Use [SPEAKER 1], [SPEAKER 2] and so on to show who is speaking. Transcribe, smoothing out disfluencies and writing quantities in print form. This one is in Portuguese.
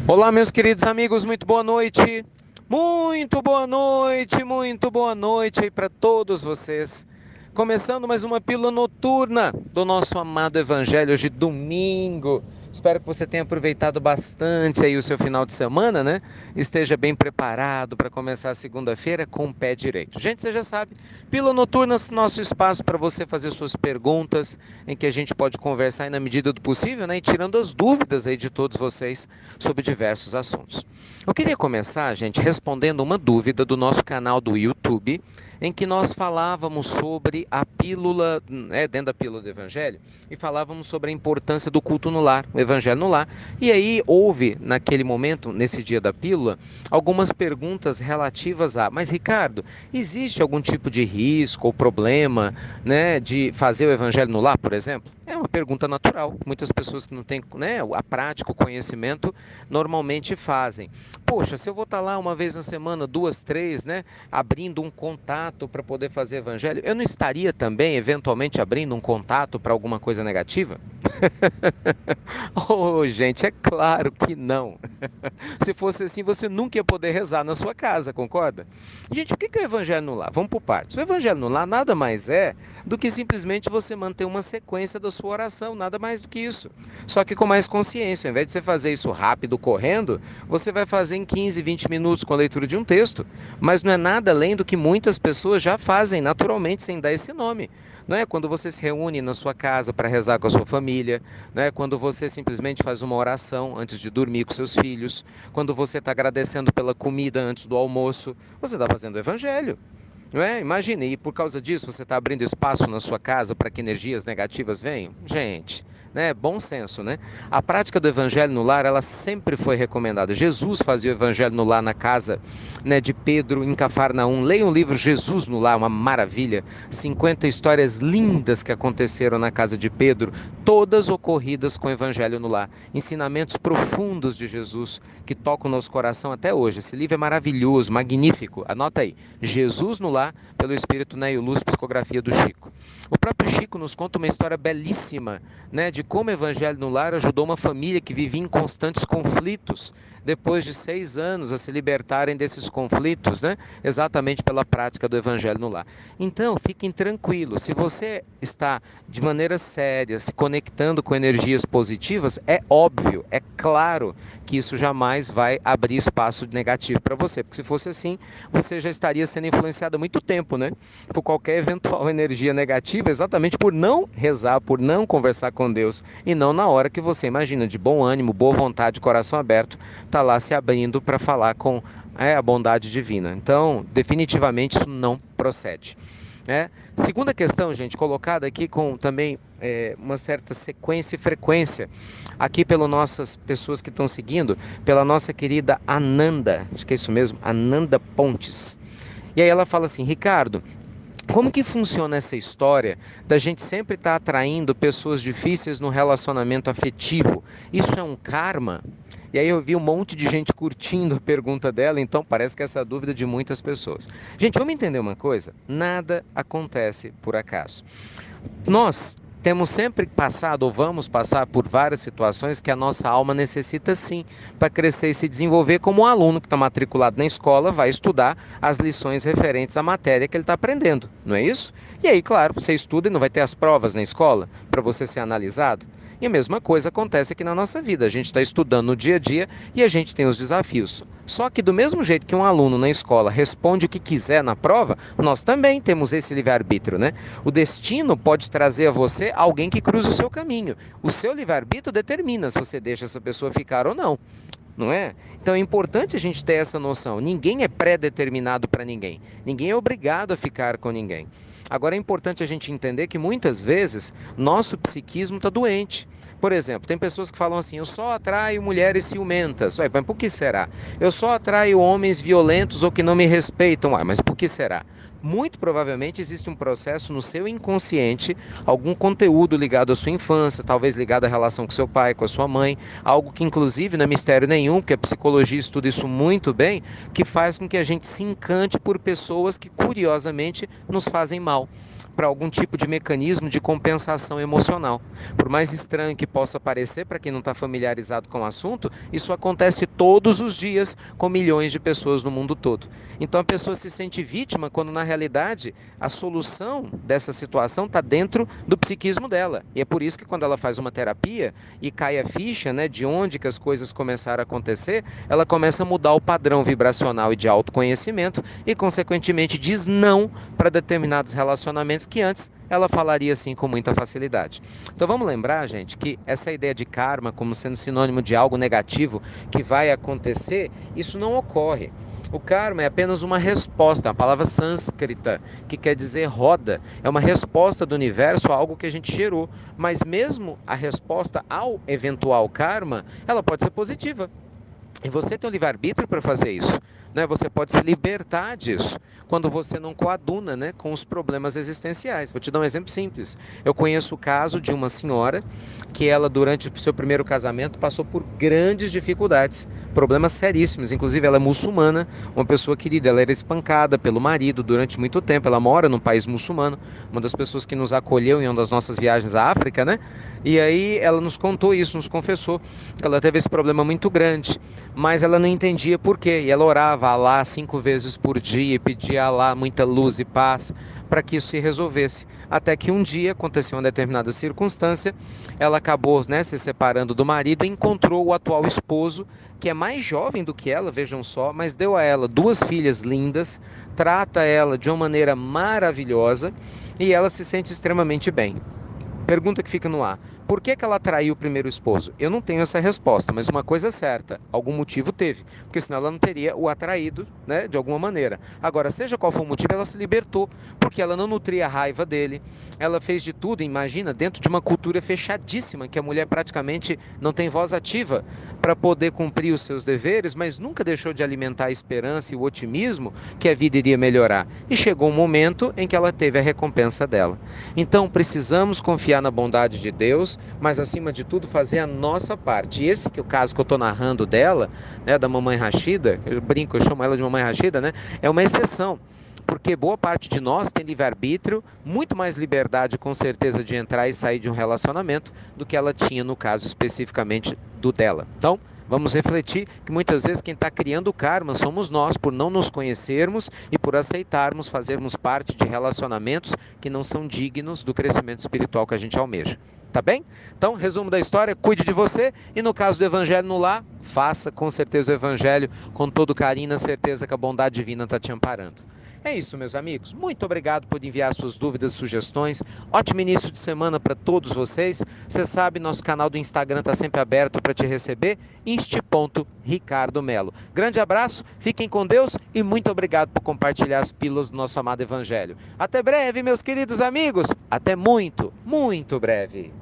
[SPEAKER 1] Olá, meus queridos amigos, muito boa noite. Muito boa noite, muito boa noite aí para todos vocês. Começando mais uma pílula noturna do nosso amado Evangelho hoje domingo. Espero que você tenha aproveitado bastante aí o seu final de semana, né? Esteja bem preparado para começar a segunda-feira com o pé direito. Gente, você já sabe, pílula noturna, nosso espaço para você fazer suas perguntas, em que a gente pode conversar aí na medida do possível, né? E tirando as dúvidas aí de todos vocês sobre diversos assuntos. Eu queria começar, gente, respondendo uma dúvida do nosso canal do YouTube, em que nós falávamos sobre a pílula, dentro da pílula do Evangelho, e falávamos sobre a importância do culto no lar, o Evangelho no lar. E aí houve, naquele momento, nesse dia da pílula, algumas perguntas relativas a, mas Ricardo, existe algum tipo de risco ou problema, né, de fazer o Evangelho no lar, por exemplo? É uma pergunta natural. Muitas pessoas que não têm, né, a prática, o conhecimento, normalmente fazem. Poxa, se eu vou estar lá uma vez na semana, duas, três, né, abrindo um contato para poder fazer evangelho, eu não estaria também, eventualmente, abrindo um contato para alguma coisa negativa? Oh, gente, é claro que não. Se fosse assim, você nunca ia poder rezar na sua casa, concorda? Gente, o que é o evangelho no lar? Vamos por partes. O evangelho no lar nada mais é do que simplesmente você manter uma sequência da sua oração, nada mais do que isso. Só que com mais consciência, ao invés de você fazer isso rápido, correndo, você vai fazer em 15, 20 minutos com a leitura de um texto. Mas não é nada além do que muitas pessoas já fazem naturalmente sem dar esse nome. Não é quando você se reúne na sua casa para rezar com a sua família, não é quando você simplesmente faz uma oração antes de dormir com seus filhos, quando você está agradecendo pela comida antes do almoço, você está fazendo o evangelho. Não é? Imagine, e por causa disso você está abrindo espaço na sua casa para que energias negativas venham? Gente, né? Bom senso, né? A prática do evangelho no lar, ela sempre foi recomendada. Jesus fazia o evangelho no lar na casa, né, de Pedro, em Cafarnaum. Leia o livro Jesus no Lar, uma maravilha. 50 histórias lindas que aconteceram na casa de Pedro, todas ocorridas com o evangelho no lar. Ensinamentos profundos de Jesus que tocam o nosso coração até hoje. Esse livro é maravilhoso, magnífico. Anota aí, Jesus no Lar, pelo Espírito Neio Luz, psicografia do Chico. O próprio Chico nos conta uma história belíssima, né, de como o Evangelho no Lar ajudou uma família que vivia em constantes conflitos, depois de 6 anos a se libertarem desses conflitos, né, exatamente pela prática do Evangelho no Lar. Então, fiquem tranquilos, se você está de maneira séria se conectando com energias positivas, é óbvio, é claro que isso jamais vai abrir espaço negativo para você, porque se fosse assim, você já estaria sendo influenciado há muito tempo, né? Por qualquer eventual energia negativa, exatamente por não rezar, por não conversar com Deus, e não na hora que você imagina, de bom ânimo, boa vontade, coração aberto, tá lá se abrindo para falar com a bondade divina. Então, definitivamente isso não procede. Segunda questão, gente, colocada aqui com também uma certa sequência e frequência, aqui pelas nossas pessoas que estão seguindo, pela nossa querida Ananda, acho que é isso mesmo, Ananda Pontes. E aí ela fala assim, Ricardo, como que funciona essa história da gente sempre estar atraindo pessoas difíceis no relacionamento afetivo? Isso é um karma? E aí eu vi um monte de gente curtindo a pergunta dela, então parece que essa é a dúvida de muitas pessoas. Gente, vamos entender uma coisa? Nada acontece por acaso. Nós temos sempre passado ou vamos passar por várias situações que a nossa alma necessita sim para crescer e se desenvolver, como um aluno que está matriculado na escola vai estudar as lições referentes à matéria que ele está aprendendo, não é isso? E aí, claro, você estuda e não vai ter as provas na escola para você ser analisado. E a mesma coisa acontece aqui na nossa vida. A gente está estudando no dia a dia e a gente tem os desafios. Só que do mesmo jeito que um aluno na escola responde o que quiser na prova, nós também temos esse livre-arbítrio, né? O destino pode trazer a você alguém que cruza o seu caminho. O seu livre-arbítrio determina se você deixa essa pessoa ficar ou não. Não é? Então é importante a gente ter essa noção. Ninguém é pré-determinado para ninguém. Ninguém é obrigado a ficar com ninguém. Agora é importante a gente entender que muitas vezes nosso psiquismo está doente. Por exemplo, tem pessoas que falam assim, eu só atraio mulheres ciumentas. Ué, mas por que será? Eu só atraio homens violentos ou que não me respeitam. Ué, mas por que será? Muito provavelmente existe um processo no seu inconsciente, algum conteúdo ligado à sua infância, talvez ligado à relação com seu pai, com a sua mãe, algo que inclusive não é mistério nenhum, porque a psicologia estuda isso muito bem, que faz com que a gente se encante por pessoas que curiosamente nos fazem mal. para algum tipo de mecanismo de compensação emocional. Por mais estranho que possa parecer para quem não está familiarizado com o assunto, isso acontece todos os dias com milhões de pessoas no mundo todo. Então a pessoa se sente vítima quando na realidade a solução dessa situação está dentro do psiquismo dela. E é por isso que quando ela faz uma terapia e cai a ficha, né, de onde que as coisas começaram a acontecer, ela começa a mudar o padrão vibracional e de autoconhecimento e consequentemente diz não para determinados relacionamentos que antes ela falaria assim com muita facilidade. Então vamos lembrar, gente, que essa ideia de karma como sendo sinônimo de algo negativo que vai acontecer, isso não ocorre. O karma é apenas uma resposta, a palavra sânscrita, que quer dizer roda. É uma resposta do universo a algo que a gente gerou. Mas mesmo a resposta ao eventual karma, ela pode ser positiva. E você tem o livre-arbítrio para fazer isso. Né? Você pode se libertar disso quando você não coaduna, né, com os problemas existenciais. Vou te dar um exemplo simples. Eu conheço o caso de uma senhora que ela, durante o seu primeiro casamento, passou por grandes dificuldades, problemas seríssimos. Inclusive, ela é muçulmana, uma pessoa querida. Ela era espancada pelo marido durante muito tempo. Ela mora num país muçulmano, uma das pessoas que nos acolheu em uma das nossas viagens à África, né? E aí ela nos contou isso, nos confessou que ela teve esse problema muito grande, mas ela não entendia por quê. E ela orava a Alá 5 vezes por dia e pedia a Alá muita luz e paz para que isso se resolvesse. Até que um dia aconteceu uma determinada circunstância, ela acabou, né, se separando do marido e encontrou o atual esposo, que é mais jovem do que ela, vejam só, mas deu a ela 2 filhas lindas, trata ela de uma maneira maravilhosa e ela se sente extremamente bem. Pergunta que fica no ar: por que ela traiu o primeiro esposo? Eu não tenho essa resposta, mas uma coisa é certa: algum motivo teve, porque senão ela não teria o atraído, né, de alguma maneira. Agora, seja qual for o motivo, ela se libertou, porque ela não nutria a raiva dele, ela fez de tudo, imagina, dentro de uma cultura fechadíssima, que a mulher praticamente não tem voz ativa para poder cumprir os seus deveres, mas nunca deixou de alimentar a esperança e o otimismo que a vida iria melhorar. E chegou um momento em que ela teve a recompensa dela. Então, precisamos confiar na bondade de Deus, mas acima de tudo fazer a nossa parte. E esse que é o caso que eu estou narrando dela, né, da mamãe Rashida, eu brinco, eu chamo ela de mamãe Rashida, né, é uma exceção. Porque boa parte de nós tem livre-arbítrio, muito mais liberdade com certeza de entrar e sair de um relacionamento do que ela tinha no caso especificamente do dela. Então, vamos refletir que muitas vezes quem está criando o karma somos nós, por não nos conhecermos e por aceitarmos fazermos parte de relacionamentos que não são dignos do crescimento espiritual que a gente almeja. Tá bem? Então, resumo da história: cuide de você e no caso do Evangelho no lar, faça com certeza o Evangelho com todo carinho, na certeza que a bondade divina está te amparando. É isso, meus amigos. Muito obrigado por enviar suas dúvidas, sugestões. Ótimo início de semana para todos vocês. Você sabe, nosso canal do Instagram está sempre aberto para te receber. Insti.RicardoMelo. Grande abraço, fiquem com Deus e muito obrigado por compartilhar as pílulas do nosso amado Evangelho. Até breve, meus queridos amigos. Até muito, muito breve.